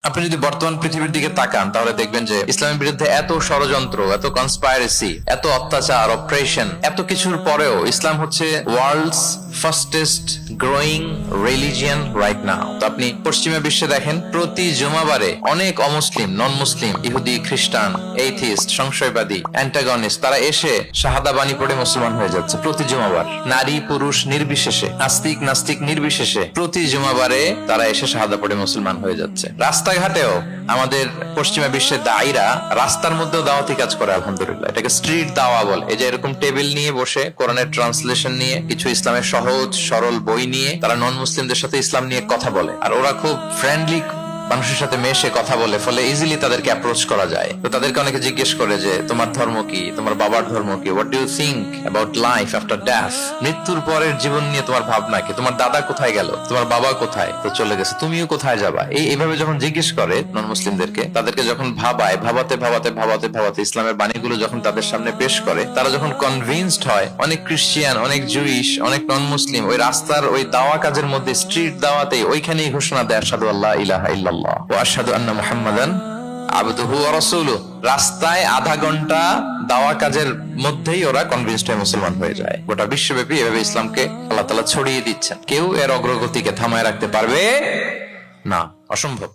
আপনি যদি বর্তমান পৃথিবীর দিকে তাকান তাহলে দেখবেন যে ইসলামের বিরুদ্ধে এত ষড়যন্ত্র, এত কনস্পাইরেসি, এত অত্যাচার, অপারেশন, এত কিছুর পরেও ইসলাম হচ্ছে world's fastest growing religion right now. তো আপনি পশ্চিমা বিশ্বে দেখেন প্রতি জুমাবারে অনেক অমুসলিম, নন মুসলিম, ইহুদি, খ্রিস্টান, এইথিস্ট, সংশয়বাদী, অ্যান্টাগনিস্ট তারা এসে শাহাদা বাণী পড়ে মুসলমান হয়ে যাচ্ছে প্রতি জুমাবার। নারী পুরুষ নির্বিশেষে, আস্তিক নাস্তিক নির্বিশেষে প্রতি জুমাবারে তারা এসে শাহাদা পড়ে মুসলমান হয়ে যাচ্ছে। রাস্তাঘাটেও আমাদের পশ্চিমা বিশ্বের দায়ীরা রাস্তার মধ্যেও দাওয়াতি কাজ করে, আলহামদুলিল্লাহ। এটাকে স্ট্রিট দাওয়া বলে। এই যে এরকম টেবিল নিয়ে বসে কোরআনের ট্রান্সলেশন নিয়ে, কিছু ইসলামের সহজ সরল বই নিয়ে তারা নন মুসলিমদের সাথে ইসলাম নিয়ে কথা বলে। আর ওরা খুব ফ্রেন্ডলি মানুষের সাথে মেশে কথা বলে, ফলে ইজিলি তাদেরকে অ্যাপ্রোচ করা যায়। তো তাদেরকে অনেকে জিজ্ঞেস করে যে তোমার ধর্ম কি, তোমার বাবার ধর্ম কি, what do you think about life after death, মৃত্যুর পরের জীবন নিয়ে তোমার ভাবনা কি, তোমার দাদা কোথায় গেল, তোমার বাবা কোথায়, তো চলে গেছে, তুমিও কোথায় যাবা। এইভাবে যখন জিজ্ঞেস করে নন মুসলিমদেরকে, তাদেরকে যখন ভাবায়, ভাবাতে ভাবাতে ভাবাতে ভাবাতে ইসলামের বাণীগুলো যখন তাদের সামনে পেশ করে, তারা যখন কনভিন্সড হয়, অনেক ক্রিশ্চিয়ান, অনেক জুইশ, অনেক নন মুসলিম ওই রাস্তার ওই দাওয়া কাজের মধ্যে, স্ট্রিট দাওয়াতে ওইখানেই ঘোষণা দেয় আশহাদু আল্লা ইলাহা ইল্লাল্লাহ ওয়া আশহাদু আন্না মুহাম্মাদান আবদুহু ওয়া রাসূলুহু। রাস্তায় আধা ঘন্টা দাওয়া কাজের মধ্যেই ওরা কনভিন্সড হয়ে মুসলমান হয়ে যায়। গোটা বিশ্বব্যাপী এভাবে ইসলামকে আল্লাহ তাআলা ছড়িয়ে দিচ্ছেন। কেউ এর অগ্রগতিকে থামায় রাখতে পারবে না, অসম্ভব।